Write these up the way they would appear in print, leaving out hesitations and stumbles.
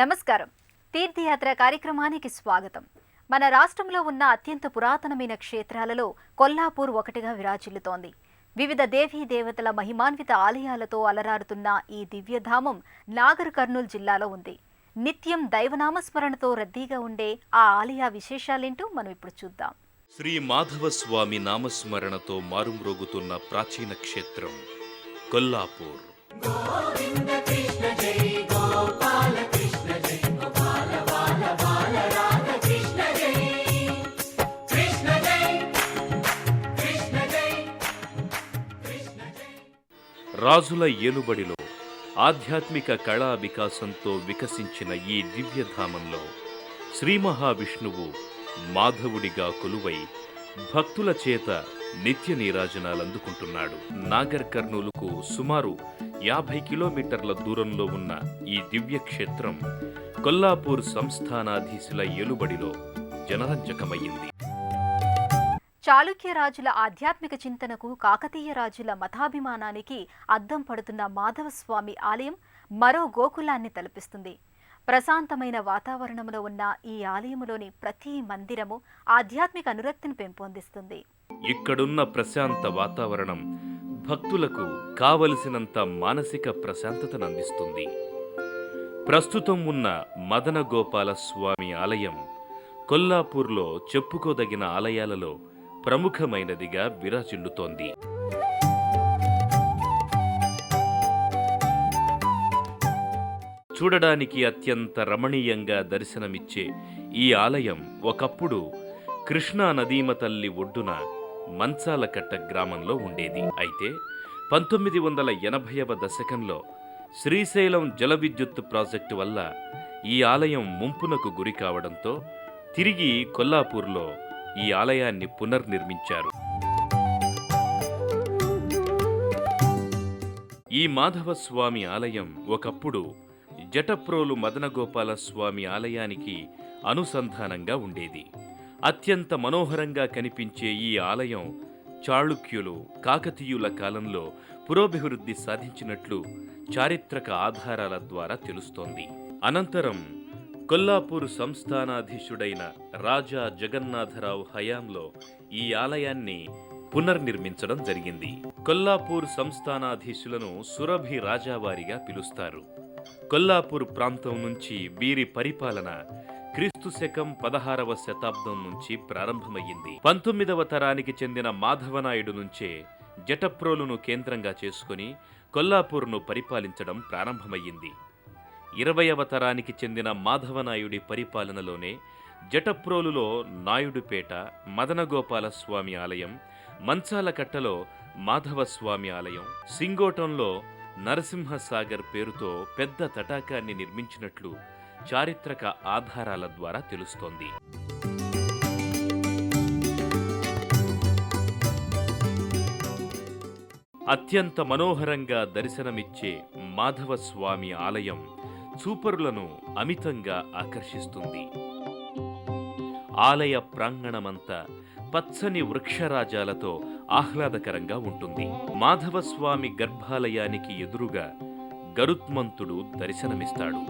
నమస్కారం. తీర్థయాత్ర కార్యక్రమానికి స్వాగతం. మన రాష్ట్రంలో ఉన్న అత్యంత పురాతనమైన క్షేత్రాలలో కొల్లాపూర్ ఒకటిగా విరాజిల్లుతోంది. వివిధ దేవీ దేవతల మహిమాన్విత ఆలయాలతో అలరారుతున్న ఈ దివ్యధామం నాగర్ కర్నూల్ జిల్లాలో ఉంది. నిత్యం దైవనామస్మరణతో రద్దీగా ఉండే ఆ ఆలయ విశేషాలేంటో మనం ఇప్పుడు చూద్దాం. శ్రీ మాధవ స్వామి నామస్మరణతో మారుమ్రోగుతున్న ప్రాచీన క్షేత్రం కొల్లాపూర్. రాజుల ఏలుబడిలో ఆధ్యాత్మిక కళా వికాసంతో వికసించిన ఈ దివ్యధామంలో శ్రీ మహావిష్ణువు మాధవుడిగా కొలువై భక్తుల చేత నిత్య నీరాజనాలందుకుంటున్నాడు. నాగర్ కర్నూలుకు సుమారు 50 కిలోమీటర్ల దూరంలో ఉన్న ఈ దివ్యక్షేత్రం కొల్లాపూర్ సంస్థానాధీశుల ఏలుబడిలో జనరంజకమయ్యింది. చాళుక్య రాజుల ఆధ్యాత్మిక చింతనకు, కాకతీయ రాజుల మతాభిమానానికి అద్దం పడుతున్న మాధవస్వామి ఆలయం మరో గోకులాన్ని తలపిస్తుంది. ప్రశాంతమైన వాతావరణంలో ఉన్న ఈ ఆలయంలోని ప్రతి మందిరము ఆధ్యాత్మిక అనురక్తిని పెంపొందిస్తుంది. ఇక్కడున్న ప్రశాంత వాతావరణం భక్తులకు కావలసినంత మానసిక ప్రశాంతతను అందిస్తుంది. ప్రస్తుతం ఉన్న మదన గోపాల స్వామి ఆలయం కొల్లాపూర్లో చెప్పుకోదగిన ఆలయాలలో ప్రముఖమైనదిగా విరాజిల్లుతోంది. చూడడానికి అత్యంత రమణీయంగా దర్శనమిచ్చే ఈ ఆలయం ఒకప్పుడు కృష్ణా నదీమ తల్లి ఒడ్డున మంచాలకట్ట గ్రామంలో ఉండేది. అయితే 1980వ దశకంలో శ్రీశైలం జల విద్యుత్ ప్రాజెక్టు వల్ల ఈ ఆలయం ముంపునకు గురి కావడంతో తిరిగి కొల్లాపూర్లో ఈ ఆలయాన్ని పునర్నిర్మించారు. ఈ మాధవస్వామి ఆలయం ఒకప్పుడు జటప్రోలు మదనగోపాల స్వామి ఆలయానికి అనుసంధానంగా ఉండేది. అత్యంత మనోహరంగా కనిపించే ఈ ఆలయం చాళుక్యులు, కాకతీయుల కాలంలో పురోభివృద్ధి సాధించినట్లు చారిత్రక ఆధారాల ద్వారా తెలుస్తోంది. అనంతరం కొల్లాపూర్ సంస్థానాధీశుడైన రాజా జగన్నాథరావు హయాంలో ఈ ఆలయాన్ని పునర్నిర్మించడం జరిగింది. కొల్లాపూర్ సంస్థానాధీశులను సురభి రాజావారిగా పిలుస్తారు. కొల్లాపూర్ ప్రాంతం నుంచి వీరి పరిపాలన క్రీస్తు శకం 16వ శతాబ్దం నుంచి ప్రారంభమయ్యింది. 19వ తరానికి చెందిన మాధవనాయుడు నుంచే జటప్రోలును కేంద్రంగా చేసుకుని కొల్లాపూర్ను పరిపాలించడం ప్రారంభమయ్యింది. 20వ తరానికి చెందిన మాధవనాయుడి పరిపాలనలోనే జటప్రోలులో నాయుడుపేట, మదనగోపాల స్వామి ఆలయం, మంచాలకట్టలో మాధవస్వామి ఆలయం, సింగోటంలో నరసింహసాగర్ పేరుతో పెద్ద తటాకాన్ని నిర్మించినట్లు చారిత్రక ఆధారాల ద్వారా తెలుస్తోంది. అత్యంత మనోహరంగా దర్శనమిచ్చే మాధవస్వామి ఆలయం చూపరులను అమితంగా ఆకర్షిస్తుంది. ఆలయ ప్రాంగణమంతా పచ్చని వృక్షరాజాలతో ఆహ్లాదకరంగా ఉంటుంది. మాధవస్వామి గర్భాలయానికి ఎదురుగా గరుత్మంతుడు దర్శనమిస్తాడు.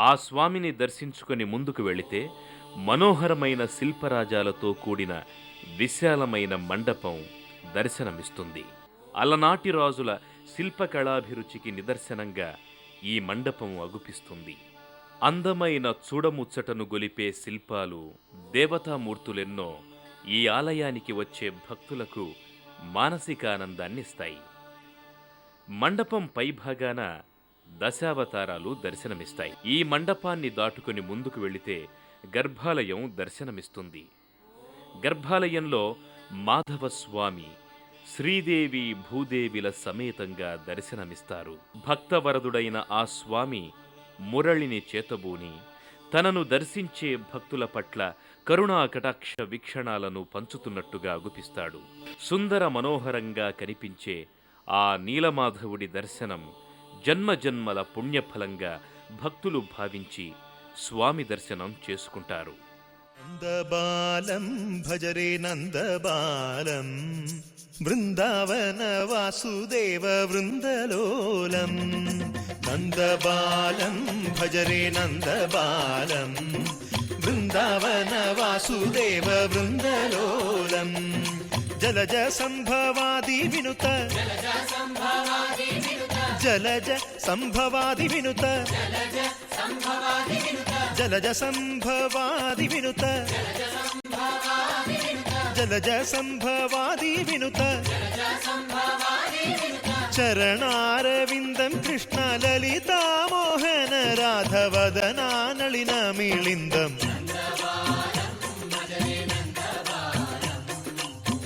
ఆ స్వామిని దర్శించుకొని ముందుకు వెళితే మనోహరమైన శిల్పరాజాలతో కూడిన విశాలమైన మండపం దర్శనమిస్తుంది. అలనాటి రాజుల శిల్పకళాభిరుచికి నిదర్శనంగా ఈ మండపం అగుపిస్తుంది. అందమైన చూడముచ్చటను గొలిపే శిల్పాలు, దేవతామూర్తులెన్నో ఈ ఆలయానికి వచ్చే భక్తులకు మానసికానందాన్నిస్తాయి. మండపం పైభాగాన దశావతారాలు దర్శనమిస్తాయి. ఈ మండపాన్ని దాటుకుని ముందుకు వెళితే గర్భాలయం దర్శనమిస్తుంది. గర్భాలయంలో మాధవస్వామి, శ్రీదేవి, భూదేవిల సమేతంగా దర్శనమిస్తారు. భక్తవరదుడైన ఆ స్వామి మురళిని చేతబూని తనను దర్శించే భక్తుల పట్ల కరుణా కటాక్ష వీక్షణాలను పంచుతున్నట్టుగా అగుపిస్తాడు. సుందర మనోహరంగా కనిపించే ఆ నీలమాధవుడి దర్శనం జన్మజన్మల పుణ్యఫలంగా భక్తులు భావించి స్వామి దర్శనం చేసుకుంటారు. నందబాలం భజరే నందబాలం బృందావన వాసుదేవ వృందలోలం నందబాలం భజరే నందబాలం బృందావన వాసుదేవ వృందలోలం జలజ సంభవాది వినుత జలజ సంభవాది వినుత జలజ సంభవాది వినుత జలజ సంభవాది వినుత చరణారవిందం కృష్ణ లలితా మోహన రాధవదనా నళిన మిళిందం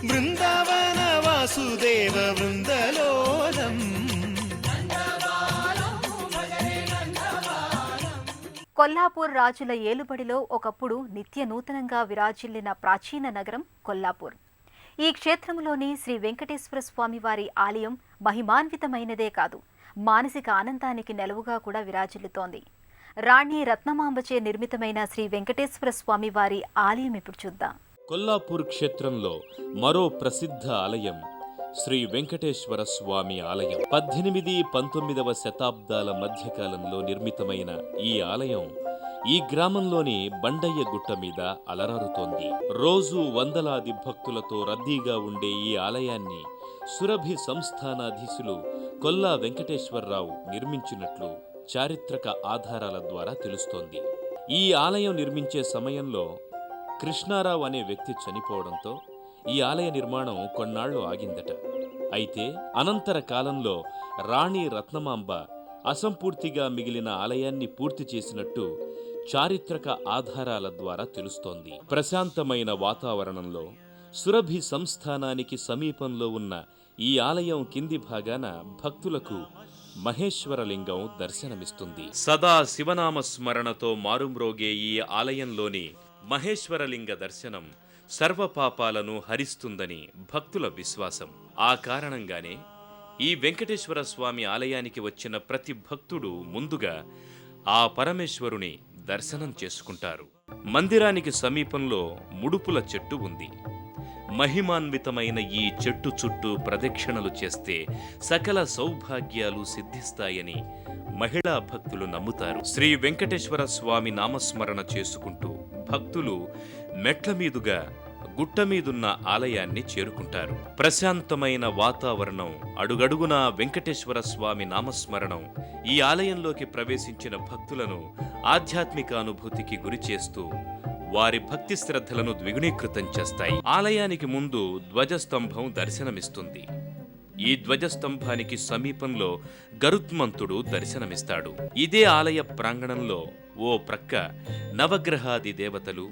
బృందావన వాసుదేవ వృందలోలం. కొల్లాపూర్ రాజుల ఏలుబడిలో ఒకప్పుడు నిత్య నూతనంగా విరాజిల్లిన ప్రాచీన నగరం కొల్లాపూర్. ఈ క్షేత్రంలోని శ్రీ వెంకటేశ్వర స్వామి వారి ఆలయం మహిమాన్వితమైనదే కాదు, మానసిక ఆనందానికి నెలవుగా కూడా విరాజిల్లుతోంది. రాణి రత్నమాంబచే నిర్మితమైన శ్రీ వెంకటేశ్వర స్వామి వారి ఆలయం ఇప్పుడు చూద్దాం. కొల్లాపూర్ క్షేత్రంలో మరో ప్రసిద్ధ ఆలయం శ్రీ వెంకటేశ్వర స్వామి ఆలయం. 18-19వ శతాబ్దాల మధ్యకాలంలో నిర్మితమైన ఈ ఆలయం ఈ గ్రామంలోని బండయ్య గుట్ట మీద అలరారుతోంది. రోజు వందలాది భక్తులతో రద్దీగా ఉండే ఈ ఆలయాన్ని సురభి సంస్థానాధీశులు కొల్లా వెంకటేశ్వరరావు నిర్మించినట్లు చారిత్రక ఆధారాల ద్వారా తెలుస్తోంది. ఈ ఆలయం నిర్మించే సమయంలో కృష్ణారావు అనే వ్యక్తి చనిపోవడంతో ఈ ఆలయ నిర్మాణం కొన్నాళ్లు ఆగిందట. అయితే అనంతర కాలంలో రాణి రత్నమాంబ అసంపూర్తిగా మిగిలిన ఆలయాన్ని పూర్తి చేసినట్టు చారిత్రక ఆధారాల ద్వారా తెలుస్తోంది. ప్రశాంతమైన వాతావరణంలో సురభి సంస్థానానికి సమీపంలో ఉన్న ఈ ఆలయం కింది భాగాన భక్తులకు మహేశ్వరలింగం దర్శనమిస్తుంది. సదా శివనామ స్మరణతో మారుమ్రోగే ఈ ఆలయంలోని మహేశ్వరలింగ దర్శనం సర్వపాపాలను హరిస్తుందని భక్తుల విశ్వాసం. ఆ కారణంగానే ఈ వెంకటేశ్వర స్వామి ఆలయానికి వచ్చిన ప్రతి భక్తుడు ముందుగా ఆ పరమేశ్వరుని దర్శనం చేసుకుంటారు. మందిరానికి సమీపంలో ముడుపుల చెట్టు ఉంది. మహిమాన్వితమైన ఈ చెట్టు చుట్టూ ప్రదక్షిణలు చేస్తే సకల సౌభాగ్యాలు సిద్ధిస్తాయని మహిళా భక్తులు నమ్ముతారు. శ్రీ వెంకటేశ్వర స్వామి నామస్మరణ చేసుకుంటూ భక్తులు మెట్ల మీదుగా గుట్టమీదున్న ఆలయాన్ని చేరుకుంటారు. ప్రశాంతమైన వాతావరణం, అడుగడుగునా వెంకటేశ్వర స్వామి నామస్మరణం ఈ ఆలయంలోకి ప్రవేశించిన భక్తులను ఆధ్యాత్మిక అనుభూతికి గురిచేస్తూ వారి భక్తి శ్రద్ధలను ద్విగుణీకృతం చేస్తాయి. ఆలయానికి ముందు ధ్వజస్తంభం దర్శనమిస్తుంది. ఈ ధ్వజస్తంభానికి సమీపంలో గరుత్మంతుడు దర్శనమిస్తాడు. ఇదే ఆలయ ప్రాంగణంలో ఓ ప్రక్క నవగ్రహాది దేవతలు,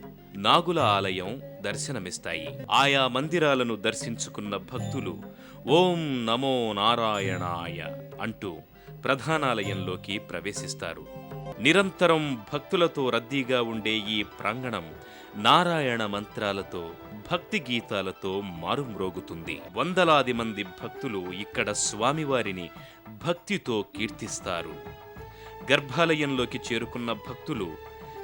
నాగుల ఆలయం దర్శనమిస్తాయి. ఆయా మందిరాలను దర్శించుకున్న భక్తులు ఓం నమో నారాయణాయ అంటూ ప్రధానాలయంలోకి ప్రవేశిస్తారు. నిరంతరం భక్తులతో రద్దీగా ఉండే ఈ ప్రాంగణం నారాయణ మంత్రాలతో, భక్తి గీతాలతో మారుమ్రోగుతుంది. వందలాది మంది భక్తులు ఇక్కడ స్వామివారిని భక్తితో కీర్తిస్తారు. గర్భాలయంలోకి చేరుకున్న భక్తులు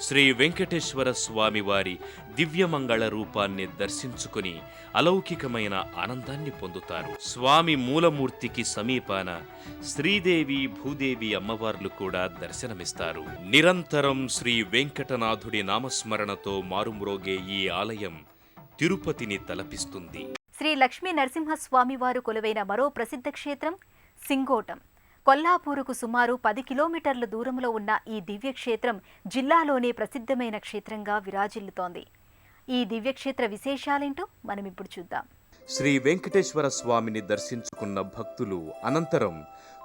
శ్రీ వెంకటేశ్వర స్వామివారి దివ్యమంగళ రూపాన్ని దర్శించుకుని అలౌకికమైన ఆనందాన్ని పొందుతారు. స్వామి మూలమూర్తికి సమీపాన శ్రీదేవి, భూదేవి అమ్మవార్లు కూడా దర్శనమిస్తారు. నిరంతరం శ్రీ వెంకటనాథుడి నామస్మరణతో మారుమ్రోగే ఈ ఆలయం తిరుపతిని తలపిస్తుంది. శ్రీ లక్ష్మీ నరసింహస్వామివారు కొలువైన మరో ప్రసిద్ధ క్షేత్రం సింగోటం. కొల్లాపూరుకు సుమారు 10 కిలోమీటర్ల దూరంలో ఉన్న ఈ దివ్యక్షేత్రం జిల్లాలోనే ప్రసిద్ధమైన క్షేత్రంగా విరాజిల్లుతోంది. ఈ దివ్యక్షేత్ర విశేషాలేంటో మనం ఇప్పుడు చూద్దాం. శ్రీ వెంకటేశ్వర స్వామిని దర్శించుకున్న భక్తులు అనంతరం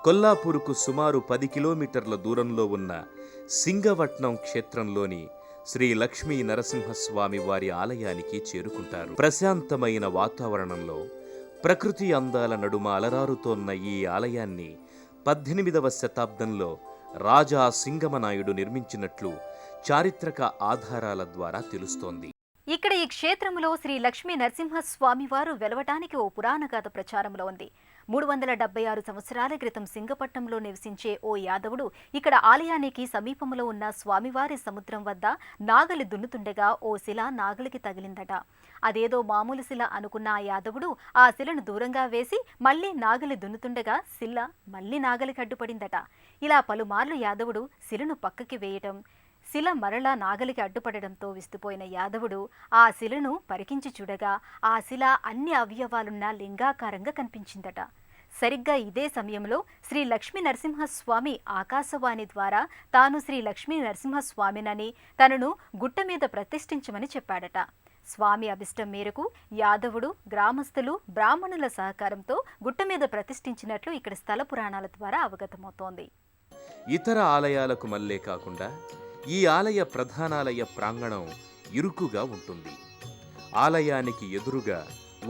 కొల్లాపూరుకు సుమారు 10 కిలోమీటర్ల దూరంలో ఉన్న సింగవట్నం క్షేత్రంలోని శ్రీ లక్ష్మీ నరసింహస్వామి వారి ఆలయానికి చేరుకుంటారు. ప్రశాంతమైన వాతావరణంలో ప్రకృతి అందాల నడుమ అలరారుతోన్న ఈ ఆలయాన్ని 18వ శతాబ్దంలో రాజా సింగమనాయుడు నిర్మించినట్లు చారిత్రక ఆధారాల ద్వారా తెలుస్తోంది. ఇక్కడ ఈ క్షేత్రంలో శ్రీ లక్ష్మీ నరసింహస్వామివారు వెలవటానికి ఓ పురాణ గాథ ప్రచారంలో ఉంది. 376 సంవత్సరాల క్రితం సింగపట్నంలో నివసించే ఓ యాదవుడు ఇక్కడ ఆలయానికి సమీపంలో ఉన్న స్వామివారి సముద్రం వద్ద నాగలి దున్నుతుండగా ఓ శిల నాగలికి తగిలిందట. అదేదో మామూలు శిల అనుకున్న ఆ యాదవుడు ఆ శిలను దూరంగా వేసి మళ్లీ నాగలి దున్నుతుండగా శిల మళ్లీ నాగలికి అడ్డుపడిందట. ఇలా పలుమార్లు యాదవుడు శిలను పక్కకి వేయటం, శిల మరలా నాగలికి అడ్డుపడడంతో విస్తుపోయిన యాదవుడు ఆ శిలను పరికించి చూడగా ఆ శిల అన్ని అవయవాలున్న లింగాకారంగా కనిపించిందట. సరిగ్గా ఇదే సమయంలో శ్రీ లక్ష్మీ నరసింహస్వామి ఆకాశవాణి ద్వారా తాను శ్రీ లక్ష్మీ నరసింహస్వామినని తనను గుట్ట మీద ప్రతిష్ఠించమని చెప్పాడట. స్వామి అభిష్టం మేరకు యాదవుడు, గ్రామస్తులు, బ్రాహ్మణుల సహకారంతో గుట్ట మీద ప్రతిష్ఠించినట్లు ఇక్కడ స్థల పురాణాల ద్వారా అవగతమవుతోంది. ఇతర ఆలయాలకు మల్లే కాకుండా ఈ ఆలయ ప్రధానాలయ ప్రాంగణం ఇరుకుగా ఉంటుంది. ఆలయానికి ఎదురుగా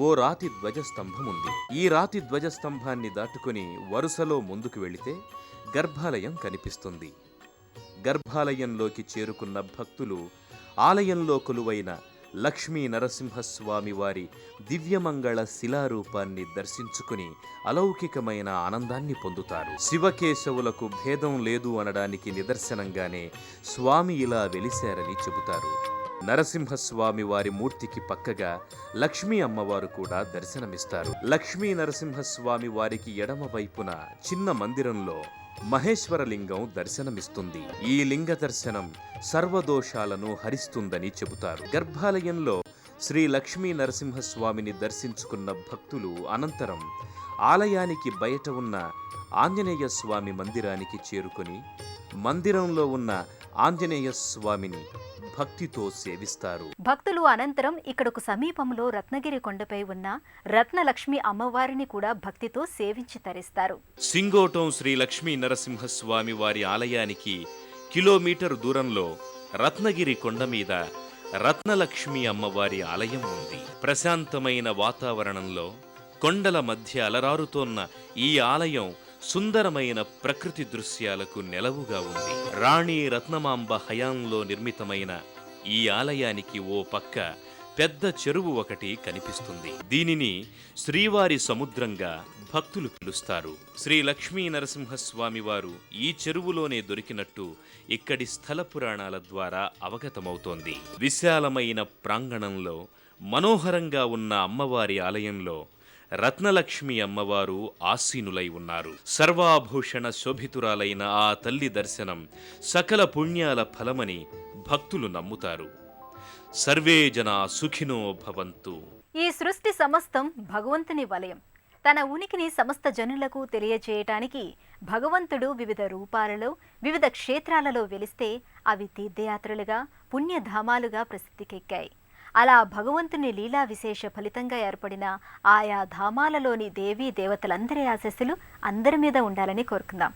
ఓ రాతి ధ్వజస్తంభం ఉంది. ఈ రాతి ధ్వజస్తంభాన్ని దాటుకుని వరుసలో ముందుకు వెళితే గర్భాలయం కనిపిస్తుంది. గర్భాలయంలోకి చేరుకున్న భక్తులు ఆలయంలో కొలువైన లక్ష్మీ నరసింహస్వామి వారి దివ్యమంగళ శిలారూపాన్ని దర్శించుకుని అలౌకికమైన ఆనందాన్ని పొందుతారు. శివకేశవులకు భేదం లేదు అనడానికి నిదర్శనంగానే స్వామి ఇలా వెలిశారని చెబుతారు. నరసింహస్వామి వారి మూర్తికి పక్కగా లక్ష్మీ అమ్మవారు కూడా దర్శనమిస్తారు. లక్ష్మీ నరసింహస్వామి వారికి ఎడమ వైపున చిన్న మందిరంలో మహేశ్వరలింగం దర్శనమిస్తుంది. ఈ లింగ దర్శనం సర్వదోషాలను హరిస్తుందని చెబుతారు. గర్భాలయంలో శ్రీ లక్ష్మీ నరసింహస్వామిని దర్శించుకున్న భక్తులు అనంతరం ఆలయానికి బయట ఉన్న ఆంజనేయ స్వామి మందిరానికి చేరుకొని మందిరంలో ఉన్న ఆంజనేయ స్వామిని భక్తితో సేవిస్తారు. భక్తులు అనంతరం ఇక్కడకు సమీపంలో రత్నగిరి కొండపై ఉన్న రత్నలక్ష్మి అమ్మవారిని కూడా భక్తితో సేవించి తరిస్తారు. సింగోటం శ్రీ లక్ష్మీ నరసింహస్వామి వారి ఆలయానికి కిలోమీటరు దూరంలో రత్నగిరి కొండ మీద రత్నలక్ష్మి అమ్మవారి ఆలయం ఉంది. ప్రశాంతమైన వాతావరణంలో కొండల మధ్య అలరారుతోన్న ఈ ఆలయం సుందరమైన ప్రకృతి దృశ్యాలకు నెలవుగా ఉంది. రాణి రత్నమాంబ హయాంలో నిర్మితమైన ఈ ఆలయానికి ఓ పక్క పెద్ద చెరువు ఒకటి కనిపిస్తుంది. దీనిని శ్రీవారి సముద్రంగా భక్తులు పిలుస్తారు. శ్రీ లక్ష్మీ నరసింహస్వామి వారు ఈ చెరువులోనే దొరికినట్టు ఇక్కడి స్థల పురాణాల ద్వారా అవగతమవుతోంది. విశాలమైన ప్రాంగణంలో మనోహరంగా ఉన్న అమ్మవారి ఆలయంలో రత్నలక్ష్మి అమ్మవారు ఆసీనులై ఉన్నారు. సర్వాభూషణ శోభితురాలైన ఆ తల్లి దర్శనం సకల పుణ్యాల ఫలమని భక్తులు నమ్ముతారు. సర్వే జనా సుఖినో భవంతు. ఈ సృష్టి సమస్తం భగవంతుని వలయం. తన ఉనికిని సమస్త జనులకు తెలియజేయటానికి భగవంతుడు వివిధ రూపాలలో వివిధ క్షేత్రాలలో వెలిస్తే అవి తీర్థయాత్రలుగా పుణ్యధామాలుగా ప్రసిద్ధికెక్కాయి. అలా భగవంతుని లీలా విశేష ఫలితంగా ఏర్పడిన ఆయా ధామాలలోని దేవీ దేవతలందరి ఆశీస్సులు అందరి మీద ఉండాలని కోరుకుందాం.